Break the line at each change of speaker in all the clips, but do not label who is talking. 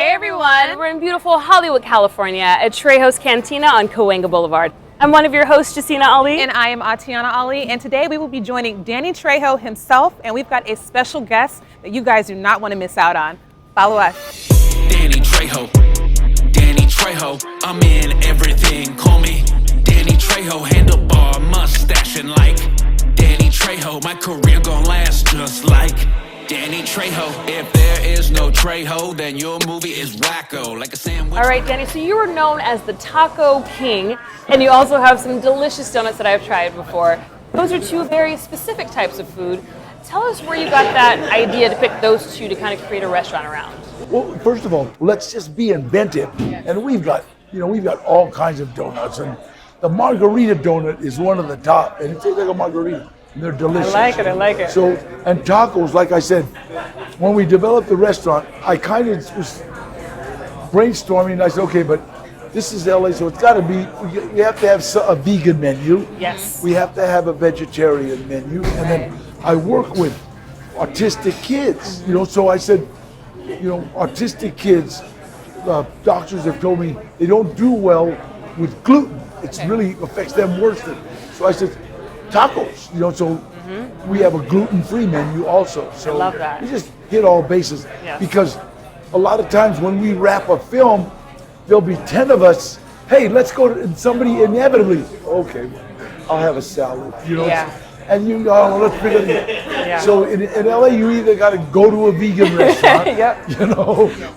Hey everyone, we're in beautiful Hollywood, California at Trejo's Cantina on Cahuenga Boulevard. I'm one of your hosts, Jacina Ali.
And I am Atiana Ali, and today we will be joining Danny Trejo himself, and we've got a special guest that you guys do not want to miss out on. Follow us.
Danny Trejo, Danny Trejo, I'm in everything, call me Danny Trejo, handlebar, mustache and like Danny Trejo, my career gon' last just like Danny Trejo. If there is no Trejo, then your movie is wacko, like a sandwich.
All right, Danny, so you are known as the Taco King, and you also have some delicious donuts that I've tried before. Those are two very specific types of food. Tell us where you got that idea to pick those two to kind of create a restaurant around.
Well, first of all, let's just be inventive, and we've got all kinds of donuts, and the margarita donut is one of the top, and it tastes like a margarita. And they're delicious.
I like it.
So, and tacos, like I said, when we developed the restaurant, I kind of was brainstorming, and I said, okay, but this is LA, so it's got to be, we have to have a vegan menu.
Yes.
We have to have a vegetarian menu, and then I work with autistic kids, so I said, autistic kids, doctors have told me they don't do well with gluten. It really affects them worse so I said, tacos, so we have a gluten-free menu also. So
I love that.
We just hit all bases because a lot of times when we wrap a film, there'll be 10 of us, hey, let's go and somebody inevitably, okay, I'll have a salad, and let's figure it out.
Yeah.
So in LA, you either got to go to a vegan restaurant,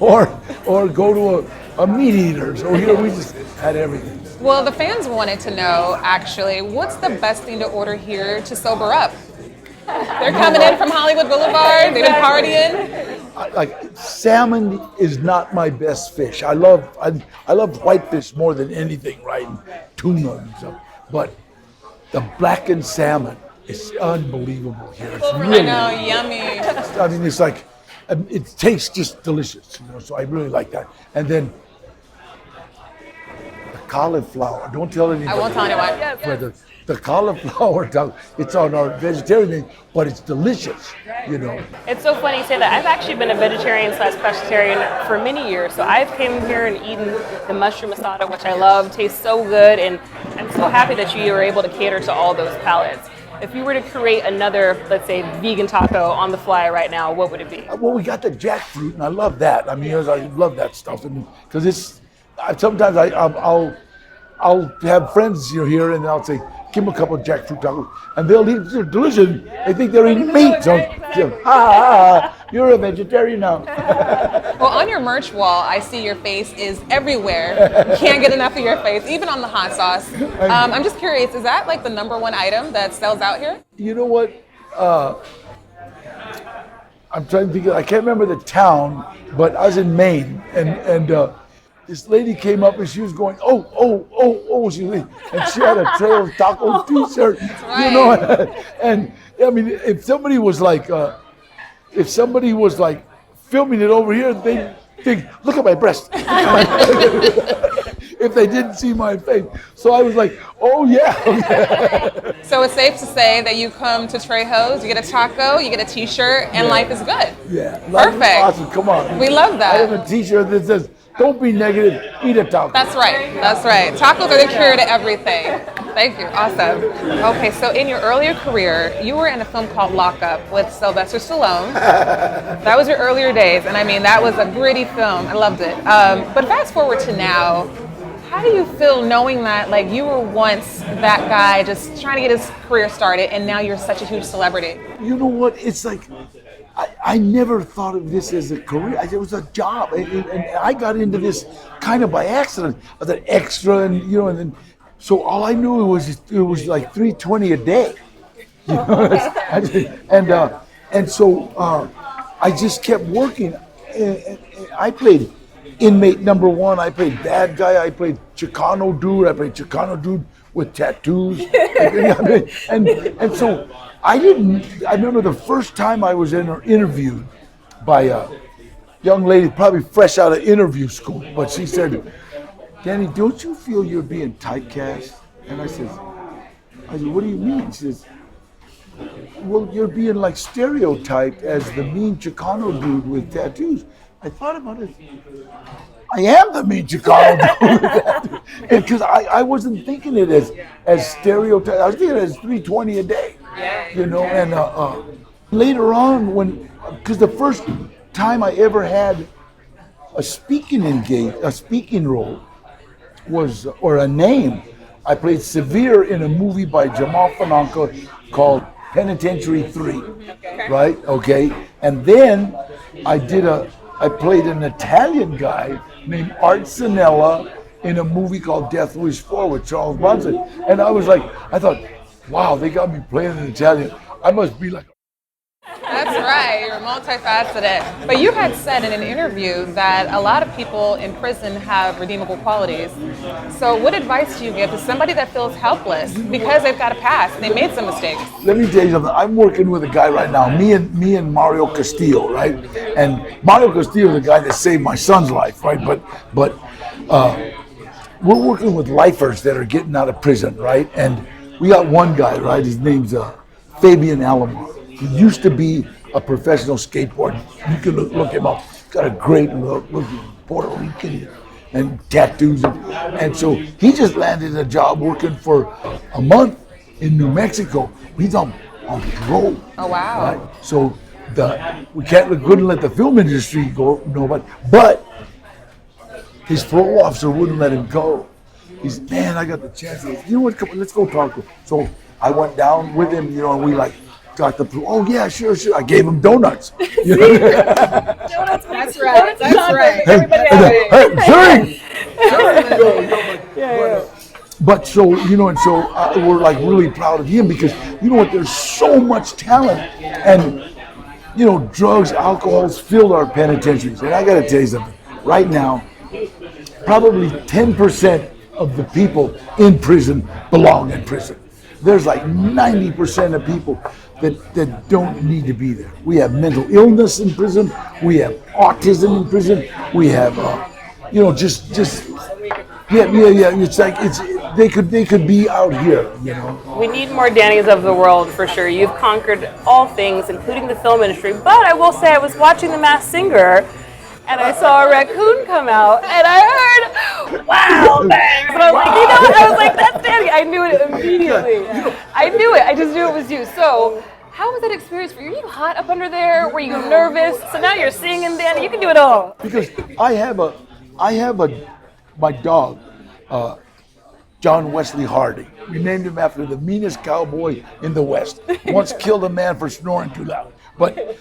or go to a meat eater. So we just had everything.
Well, the fans wanted to know, actually, what's the best thing to order here to sober up? They're coming in from Hollywood Boulevard. They've been partying.
Like salmon is not my best fish. I love whitefish more than anything, right? And tuna and stuff. But the blackened salmon is unbelievable here. It's really,
I know, yummy.
I mean, it's like, it tastes just delicious, so I really like that. And then the cauliflower, don't tell anybody.
I won't tell anyone.
But the cauliflower, it's on our vegetarian thing, but it's delicious,
It's so funny you say that. I've actually been a vegetarian/pescatarian for many years. So I've came here and eaten the mushroom asada, which I love, tastes so good, and I'm so happy that you were able to cater to all those palates. If you were to create another, let's say, vegan taco on the fly right now, what would it be?
Well, we got the jackfruit, and I love that. I mean, I love that stuff, and because sometimes I'll have friends here, and I'll say, give them a couple of jackfruit tacos, and they'll eat. They're delicious. They think they're eating meat. So, you're a vegetarian now.
Well, on your merch wall, I see your face is everywhere. You can't get enough of your face, even on the hot sauce. I'm just curious, is that like the number one item that sells out here?
You know what? I'm trying to think. I can't remember the town, but I was in Maine, and this lady came up and she was going, oh, and she had a Trejo Taco T-shirt,
right.
And I mean, if somebody was like filming it over here, they'd think, look at my breast. If they didn't see my face. So I was like, oh yeah.
So it's safe to say that you come to Trejo's, you get a taco, you get a t-shirt, and life is good.
Yeah.
Perfect.
Awesome, come on.
We love that.
I have a t-shirt that says, don't be negative, eat a taco.
That's right. Tacos are the cure to everything. Thank you. Awesome. Okay, so in your earlier career, you were in a film called Lock Up with Sylvester Stallone. That was your earlier days, and I mean, that was a gritty film. I loved it. But fast forward to now, how do you feel knowing that, like, you were once that guy just trying to get his career started, and now you're such a huge celebrity?
You know what? It's like, I never thought of this as a career. It was a job, and I got into this kind of by accident. I was an extra, and then so all I knew was it was like $320 a day, and so I just kept working. And I played inmate number one. I played bad guy. I played Chicano dude. I played Chicano dude with tattoos, and so. I remember the first time I was interviewed by a young lady, probably fresh out of interview school, but she said, Danny, don't you feel you're being typecast? And I said, what do you mean? She says, well, you're being like stereotyped as the mean Chicano dude with tattoos. I thought about it. I am the mean Chicano dude. Because I wasn't thinking it as stereotype. I was thinking it as 320 a day. You know, and later on because the first time I ever had a speaking role was, or a name, I played Severe in a movie by Jamal Fananca called Penitentiary 3, right? Okay, and then I played an Italian guy named Art Sinella in a movie called Death Wish 4 with Charles Bronson, and I thought, wow, they got me playing an Italian. I must be like.
That's right, you're multifaceted. But you had said in an interview that a lot of people in prison have redeemable qualities. So what advice do you give to somebody that feels helpless because they've got a past, they made some mistakes?
Let me tell you something. I'm working with a guy right now, me and Mario Castillo, right? And Mario Castillo is the guy that saved my son's life, right? But we're working with lifers that are getting out of prison, right? And we got one guy, right? His name's Fabian Alomar. He used to be a professional skateboarder. You can look him up. He's got a great look, Puerto Rican and tattoos. And so he just landed a job working for a month in New Mexico. He's on parole.
Oh, wow.
Right? So we couldn't let the film industry go, but his parole officer wouldn't let him go. He's, man, I got the chance. You know what, come on, let's go talk to him. So I went down with him, and we got the, oh yeah, sure. I gave him donuts.
Donuts, that's right. That's right. Everybody
Hey, drink! But so, we're really proud of him because, you know what, there's so much talent. And, drugs, alcohol's filled our penitentiaries. And I got to tell you something. Right now, probably 10% of the people in prison belong in prison. There's 90% of people that don't need to be there. We have mental illness in prison. We have autism in prison. We have, they could be out here.
We need more Dannys of the world for sure. You've conquered all things, including the film industry. But I will say, I was watching The Masked Singer, and I saw a raccoon come out, and I heard, wow, thanks. And I was like, that's Danny. I knew it immediately. I knew it. I just knew it was you. So, how was that experience for you? Were you hot up under there? Were you nervous? So now you're singing, Danny. You can do it all.
Because I have my dog, John Wesley Hardy. We named him after the meanest cowboy in the West. Once killed a man for snoring too loud. But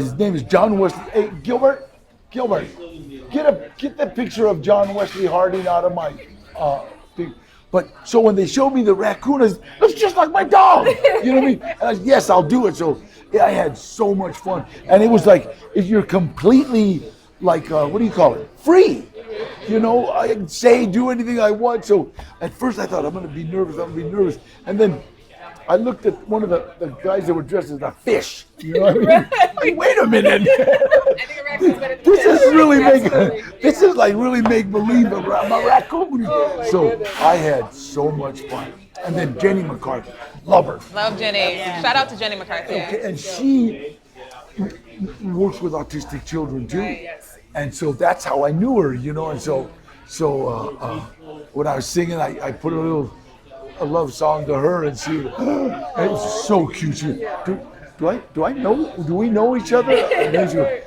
his name is John Wesley. Hey, Gilbert, get the picture of John Wesley Harding out of my thing. But so when they showed me the raccoon, it's just like my dog. You know what I mean? And I said, yes, I'll do it. So I had so much fun. And it was like, if you're completely what do you call it? Free. I can do anything I want. So at first I thought, I'm going to be nervous. And then I looked at one of the guys that were dressed as a fish. You know what I mean? Like, wait a minute. This is really make believe I'm a raccoon. So I had so much fun. And then Jenny McCarthy, love her.
Love Jenny. Yeah. Shout out to Jenny McCarthy.
Okay, and she works with autistic children too. Yes. And so that's how I knew her, And so when I was singing, I put a love song to her, and she, it was so cute. She, do we know each other? And then she goes,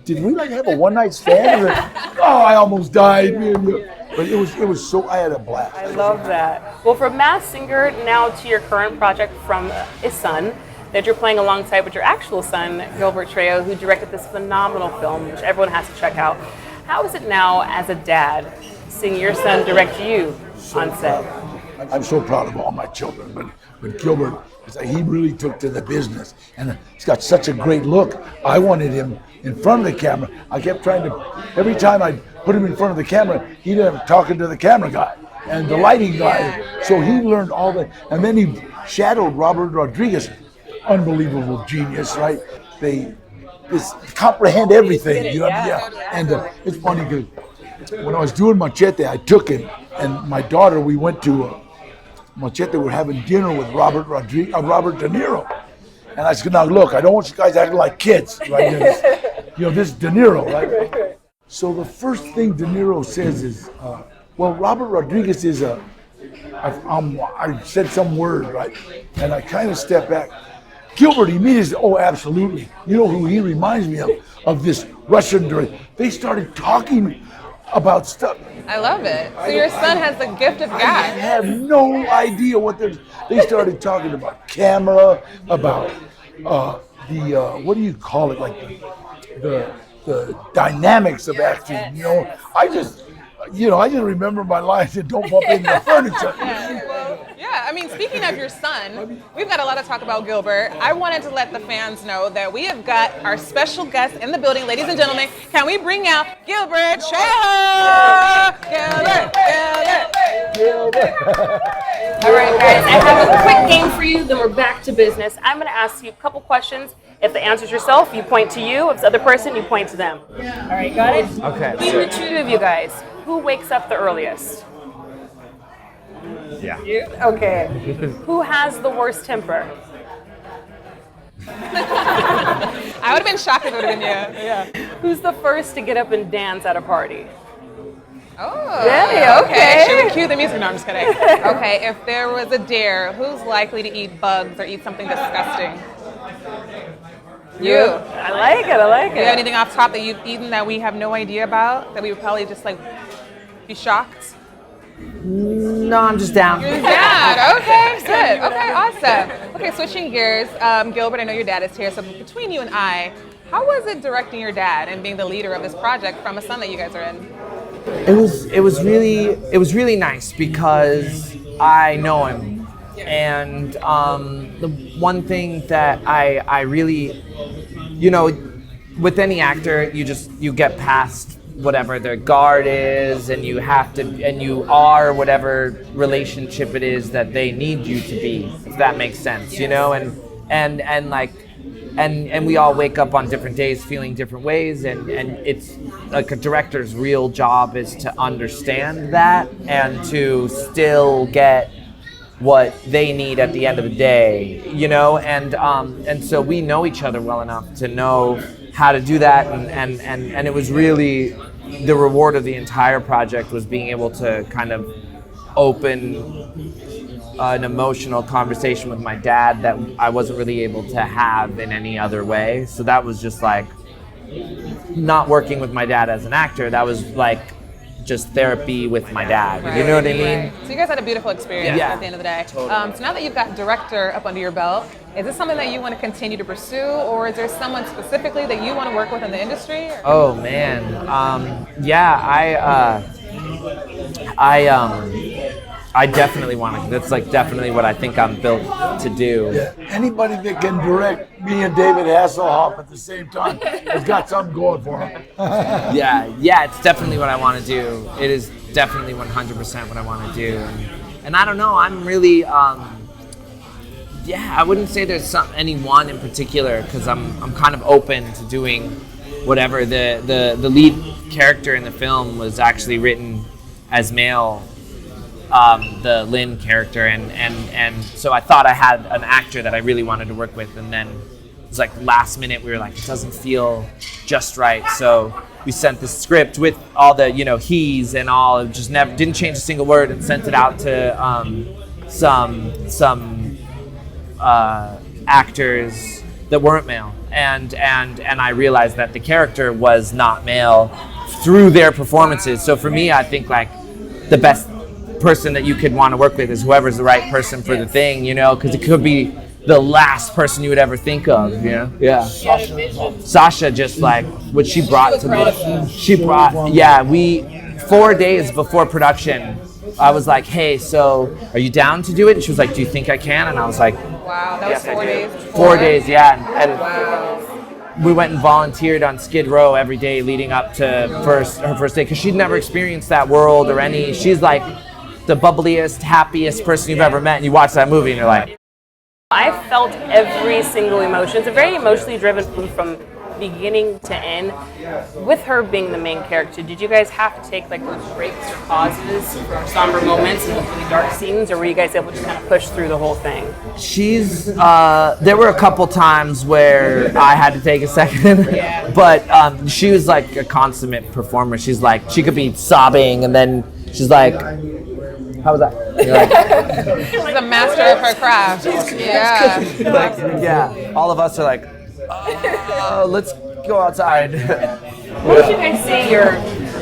did we have a one night stand? I almost died. But it was so, I had a blast.
I love that. Well, from Masked Singer now to your current project from a son that you're playing alongside with your actual son, Gilbert Trejo, who directed this phenomenal film, which everyone has to check out. How is it now as a dad seeing your son direct you on set?
I'm so proud of all my children, but Gilbert, he really took to the business, and he's got such a great look. I wanted him in front of the camera. I kept trying to, every time I put him in front of the camera, he'd end up talking to the camera guy and the lighting guy. So he learned all that, and then he shadowed Robert Rodriguez, unbelievable genius, right? They comprehend everything, And it's funny because when I was doing Machete, I took him and my daughter. We went to Machete. We're having dinner with Robert De Niro, and I said, "Now look, I don't want you guys acting like kids, right?" this is De Niro, right? So the first thing De Niro says is, Robert Rodriguez is I said some word, right? And I kind of step back. Gilbert immediately said, oh, absolutely. You know who he reminds me of this Russian director. They started talking about stuff.
I love it. So your son has the gift of
I
gab.
have no idea what they started talking about camera, about what do you call it, like the dynamics of acting. I just remember my lines and don't bump into the furniture.
Yeah, I mean, speaking of your son, we've got a lot to talk about Gilbert. I wanted to let the fans know that we have got our special guest in the building. Ladies and gentlemen, can we bring out Gilbert Trejo? Gilbert.
All right, guys, I have a quick game for you, then we're back to business. I'm going to ask you a couple questions. If the answer's yourself, you point to you. If it's the other person, you point to them. All right, got it?
Okay.
Between the two of you guys, who wakes up the earliest?
Yeah.
You? Okay. Who has the worst temper?
I would have been shocked if it would have been you. Yeah.
Who's the first to get up and dance at a party?
Oh.
Danny, okay.
Should we cue the music? No, I'm just kidding. Okay, if there was a dare, who's likely to eat bugs or eat something disgusting? You.
I like it.
Do you have anything off top that you've eaten that we have no idea about, that we would probably just be shocked?
No, I'm just down.
You're down. Okay, good. Okay, awesome. Okay, switching gears. Gilbert, I know your dad is here, so between you and I, how was it directing your dad and being the leader of this project from a son that you guys are in?
It was really nice because I know him, and the one thing that I really, with any actor, you get past whatever their guard is, and you are whatever relationship it is that they need you to be, if that makes sense, and we all wake up on different days feeling different ways, and it's like a director's real job is to understand that and to still get what they need at the end of the day, and so we know each other well enough to know how to do that, and it was really the reward of the entire project was being able to kind of open an emotional conversation with my dad that I wasn't really able to have in any other way. So that was just like not working with my dad as an actor. That was like just therapy with my dad.
Right.
You know what I mean?
Right. So you guys had a beautiful experience
Yeah.
at the end of the day.
Totally.
So now that you've got director up under your belt, is this something that you want to continue to pursue, or is there someone specifically that you want to work with in the industry? Or?
Oh man, I definitely want to. That's like definitely what I think I'm built to do.
Yeah. Anybody that can direct me and David Hasselhoff at the same time has got something going for him.
Yeah, it's definitely what I want to do. It is definitely 100% what I want to do, and I don't know. I'm really, I wouldn't say there's any one in particular because I'm kind of open to doing whatever. The lead character in the film was actually written as male. The Lynn character, and so I thought I had an actor that I really wanted to work with, and then it was like last minute we were like, it doesn't feel just right, so we sent the script with all the he's and all, just didn't change a single word, and sent it out to some actors that weren't male, and I realized that the character was not male through their performances. So for me, I think like the best person that you could want to work with is whoever's the right person for the thing, because it could be the last person you would ever think of, Yeah. Sasha, just like what she brought to me. We 4 days before production, I was like, hey, so are you down to do it? And she was like, do you think I can? And I was like,
wow, that was 4 days.
4 days, yeah. And we went and volunteered on Skid Row every day leading up to her first day, because she'd never experienced that world or any. She's like the bubbliest, happiest person you've ever met, and you watch that movie and you're like,
I felt every single emotion. It's a very emotionally driven film from beginning to end, with her being the main character, did you guys have to take like those breaks or pauses for somber moments and really dark scenes, or were you guys able to kind of push through the whole thing?
She's there were a couple times where I had to take a second, but she was like a consummate performer. She's like, she could be sobbing and then she's like, how was that? You're like,
She's a master of her craft. Yeah.
like, yeah, all of us are like, let's go outside.
What would you guys say your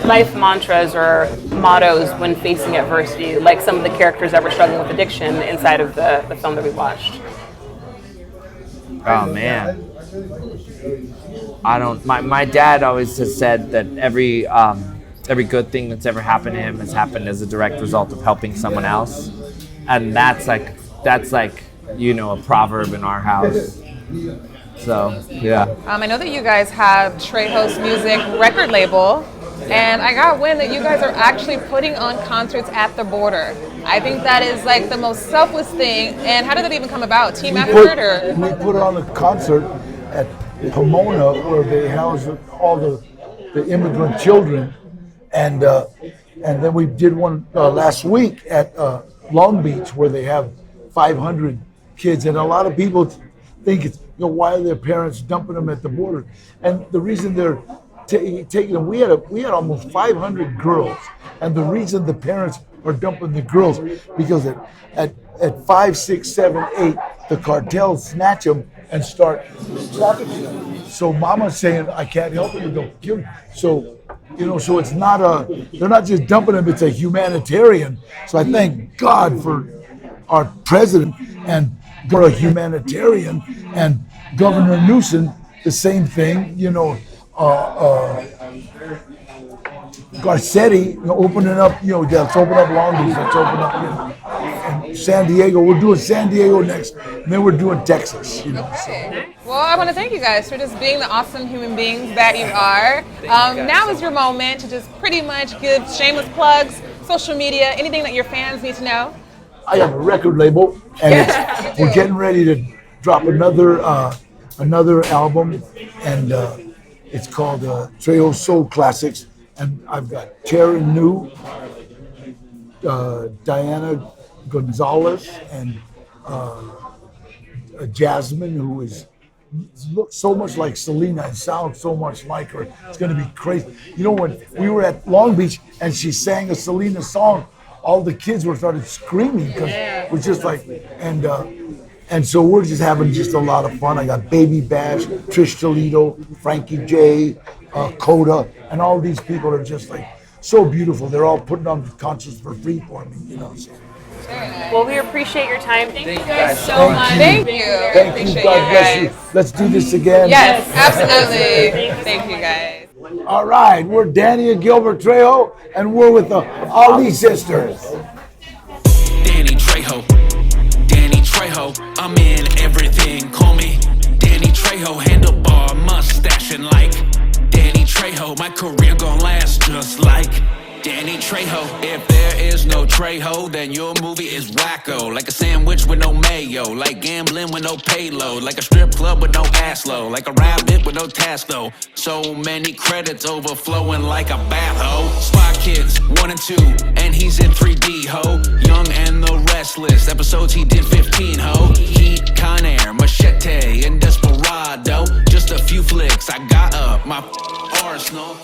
life mantras or mottos when facing adversity, like some of the characters that were struggling with addiction inside of the film that we watched?
Oh man, I don't. My dad always has said that every good thing that's ever happened to him has happened as a direct result of helping someone else, and that's like a proverb in our house. So yeah.
I know that you guys have Trejo's Music record label, and I got wind that you guys are actually putting on concerts at the border. I think that is like the most selfless thing. And how did that even come about? Team effort, or?
We put on a concert at Pomona where they house all the immigrant children, and then we did one last week at Long Beach where they have 500 kids, and a lot of people think it's, why are their parents dumping them at the border? And the reason they're taking them, we had almost 500 girls, and the reason the parents are dumping the girls because at 5, 6, 7, 8, the cartels snatch them and start trafficking them. So mama's saying, I can't help it, don't kill them. So so it's not they're not just dumping them, it's a humanitarian. So I thank God for our president and for a humanitarian, and Governor Newsom, the same thing, Garcetti, opening up, let's open up Long Beach, let's open up, and San Diego. We're doing San Diego next, and then we're doing Texas,
Okay. Well, I want to thank you guys for just being the awesome human beings that you are. Now is your moment to just pretty much give shameless plugs, social media, anything that your fans need to know.
I have a record label, and we're getting ready to drop another album, and it's called Trejo Soul Classics. And I've got Tara New, Diana Gonzalez, and Jasmine, who looks so much like Selena and sounds so much like her. It's going to be crazy. When we were at Long Beach and she sang a Selena song, all the kids started screaming because it was just like, and so we're just having just a lot of fun. I got Baby Bash, Trish Toledo, Frankie J, Coda, and all these people are just like so beautiful. They're all putting on concerts for free for me, So.
Well, we appreciate your time. Thank you guys so much.
Thank you.
Thank you. God bless you. Let's do this again.
Yes, absolutely. Thank you guys.
All right, we're Danny and Gilbert Trejo, and we're with the Ali sisters.
Danny Trejo, I'm in everything. Call me Danny Trejo, handlebar, mustache, and like Danny Trejo. My career gon' last just like Danny Trejo. If there is no Trejo, then your movie is wacko. Like a sandwich with no mayo, like gambling with no payload, like a strip club with no ass low, like a rabbit with no task though. So many credits overflowing like a bathhole. Spy Kids 1 and 2, and he's in 3D ho. Young and the Restless, episodes he did 15 ho. Heat, Con Air, Machete, and Desperado. Just a few flicks, I got up my arsenal.